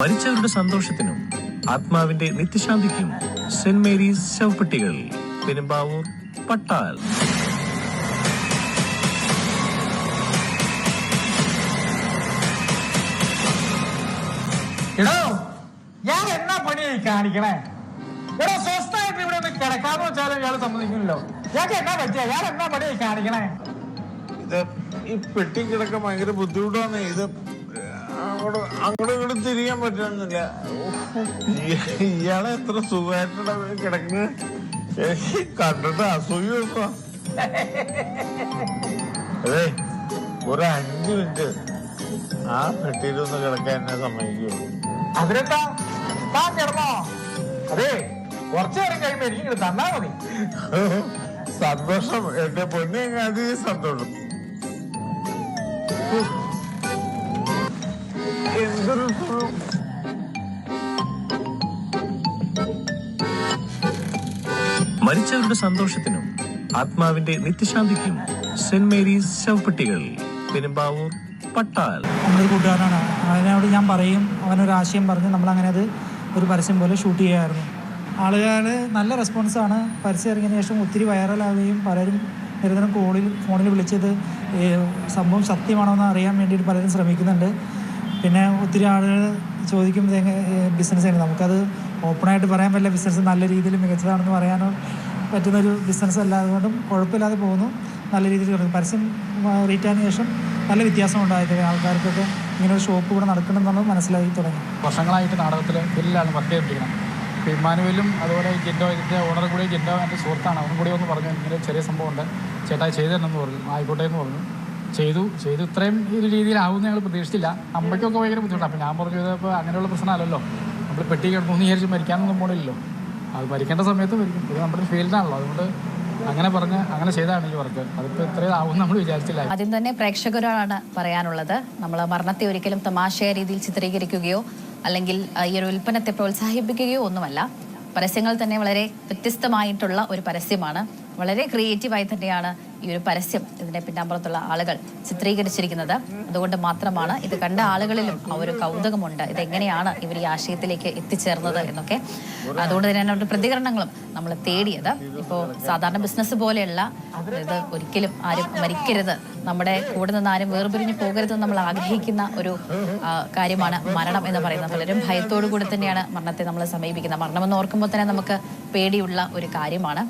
മരിച്ചവരുടെ സന്തോഷത്തിനും ആത്മാവിന്റെ നിത്യശാന്തിക്കും സെന്റ് മേരീസ് ശവപ്പെട്ടികൾ, പെരുമ്പാവൂർ, പട്ടാൽ. എടോ, ഞാൻ എന്നാ പണിയായി കാണിക്കണേ? എടോ, സ്വസ്ഥായിട്ട് ഇവിടെ ഒന്ന് കിടക്കാന്ന് വെച്ചാലും ഇയാൾ സമ്മതിക്കുമല്ലോ. ഞാൻ എന്നാ പറ്റിയ ഇയാൾ എന്നാ പണിയായി കാണിക്കണേ? ഇത് ഈ പെട്ടി കിടക്കാൻ ഭയങ്കര ബുദ്ധിമുട്ടാണ്. ഇത് അങ്ങോട്ടും ഇങ്ങോട്ടും തിരിയാൻ പറ്റുന്നില്ല. ഇയാളെ എത്ര സുഖമായിട്ടാണ് കിടക്കുന്നത്. എനിക്ക് കണ്ടിട്ട് അസൂയ ഇപ്പൊ. അതെ, ഒരു 5 മിനിറ്റ് ആ പെട്ടിയിലൊന്ന് കിടക്കാൻ എന്നെ സമ്മതിക്കൂ. അതിനെന്താ, താൻ കിടന്നോ? അതെ, കുറച്ചു നേരം കഴിയുമ്പോ എനിക്ക് തന്നാ മതി. സന്തോഷം, എന്റെ പൊന്നെ, അധികം സന്തോഷം. എന്തൊരു മരിച്ചവരുടെ സന്തോഷത്തിനും ആത്മാവിന്റെ നിത്യശാന്തിക്കും സെന്റ് മേരീസ് ശവപ്പെട്ടികൾ, പെരുമ്പാവൂർ, പട്ടാൽ. നമ്മളൊരു കൂട്ടുകാരനാണ്. അവനോട് ഞാൻ പറയും, അവനൊരു ആശയം പറഞ്ഞ് നമ്മളങ്ങനെ അത് ഒരു പരസ്യം പോലെ ഷൂട്ട് ചെയ്യുമായിരുന്നു. ആളുകൾ നല്ല റെസ്പോൺസാണ്. പരസ്യം ഇറങ്ങിയതിന് ശേഷം ഒത്തിരി വൈറലാവുകയും പലരും നിരന്തരം ഫോണിൽ വിളിച്ചത് സംഭവം സത്യമാണോ എന്ന് അറിയാൻ വേണ്ടിയിട്ട് പലരും ശ്രമിക്കുന്നുണ്ട്. പിന്നെ ഒത്തിരി ആളുകൾ ചോദിക്കും ബിസിനസ് ആണ്. നമുക്കത് ഓപ്പണായിട്ട് പറയാൻ പറ്റില്ല. ബിസിനസ് നല്ല രീതിയിൽ മികച്ചതാണെന്ന് പറയാനോ പറ്റുന്നൊരു ബിസിനസ് അല്ല. അതുകൊണ്ടും കുഴപ്പമില്ലാതെ പോകുന്നു. നല്ല രീതിയിൽ കിടക്കും. പരസ്യം റീറ്റാന് ശേഷം നല്ല വ്യത്യാസം ഉണ്ടായത്. ആൾക്കാർക്കൊക്കെ ഇങ്ങനെ ഒരു ഷോപ്പ് ഇവിടെ നടക്കണമെന്നുള്ളത് മനസ്സിലായി തുടങ്ങി. വർഷങ്ങളായിട്ട് നാടകത്തിൽ വലിയാണ് വർക്ക് ചെയ്തിരിക്കണം. ഇപ്പോൾ ഇമ്മാനുവലും അതുപോലെ ജിൻഡോ, ഇതിൻ്റെ ഓണർ കൂടി ജിൻഡോ എൻ്റെ സുഹൃത്താണ്. അവനും കൂടി ഒന്ന് പറഞ്ഞു, ഇങ്ങനെ ചെറിയ സംഭവമുണ്ട്, ചേട്ടാ ചെയ്തു തരണമെന്ന് പറഞ്ഞു. ആയിക്കോട്ടെ എന്ന് പറഞ്ഞു. ചെയ്തു ഇത്രയും ഒരു രീതിയിലാവുമെന്ന് ഞങ്ങൾ പ്രതീക്ഷിച്ചില്ല. അമ്മയ്ക്കൊക്കെ ഭയങ്കര ബുദ്ധിമുട്ടാണ്. അപ്പോൾ ഞാൻ പറഞ്ഞു, ഇതിപ്പോൾ അങ്ങനെയുള്ള പ്രശ്നമല്ലല്ലോ, നമ്മൾ പെട്ടി കിടന്നു വിചാരിച്ച് മരിക്കാനൊന്നും പോണില്ലല്ലോ. അത് മരിക്കേണ്ട സമയത്ത് മരിക്കും. ഇത് നമ്മുടെ ഫീൽഡാണല്ലോ. അതുകൊണ്ട് അങ്ങനെ ചെയ്താണ് ഈ വർക്ക്. അതിപ്പോൾ ഇത്രയും ആവും നമ്മൾ വിചാരിച്ചില്ല. ആദ്യം തന്നെ പ്രേക്ഷകരോടാണ് പറയാനുള്ളത്, നമ്മൾ മരണത്തെ ഒരിക്കലും തമാശയായ രീതിയിൽ ചിത്രീകരിക്കുകയോ അല്ലെങ്കിൽ ഈ ഒരു ഉൽപ്പന്നത്തെ പ്രോത്സാഹിപ്പിക്കുകയോ ഒന്നുമല്ല. പരസ്യങ്ങൾ തന്നെ വളരെ വ്യത്യസ്തമായിട്ടുള്ള ഒരു പരസ്യമാണ്. വളരെ ക്രിയേറ്റീവായി തന്നെയാണ് ഈ ഒരു പരസ്യം, ഇതിന്റെ പിന്നാമ്പുറത്തുള്ള ആളുകൾ ചിത്രീകരിച്ചിരിക്കുന്നത്. അതുകൊണ്ട് മാത്രമാണ് ഇത് കണ്ട ആളുകളിലും ആ ഒരു കൗതുകമുണ്ട്, ഇതെങ്ങനെയാണ് ഇവർ ഈ ആശയത്തിലേക്ക് എത്തിച്ചേർന്നത് എന്നൊക്കെ. അതുകൊണ്ട് തന്നെയാണ് അവരുടെ പ്രതികരണങ്ങളും നമ്മൾ തേടിയത്. ഇപ്പോൾ സാധാരണ ബിസിനസ് പോലെയുള്ള ഇത് ഒരിക്കലും ആരും മരിക്കരുത്, നമ്മുടെ കൂടെ നിന്ന് ആരും വേർപിരിഞ്ഞ് പോകരുതെന്ന് നമ്മൾ ആഗ്രഹിക്കുന്ന ഒരു കാര്യമാണ് മരണം എന്ന് പറയുന്നത്. പലരും ഭയത്തോടു കൂടി തന്നെയാണ് മരണത്തെ നമ്മൾ സമീപിക്കുന്നത്. മരണമെന്ന് ഓർക്കുമ്പോൾ തന്നെ നമുക്ക് പേടിയുള്ള ഒരു കാര്യമാണ്.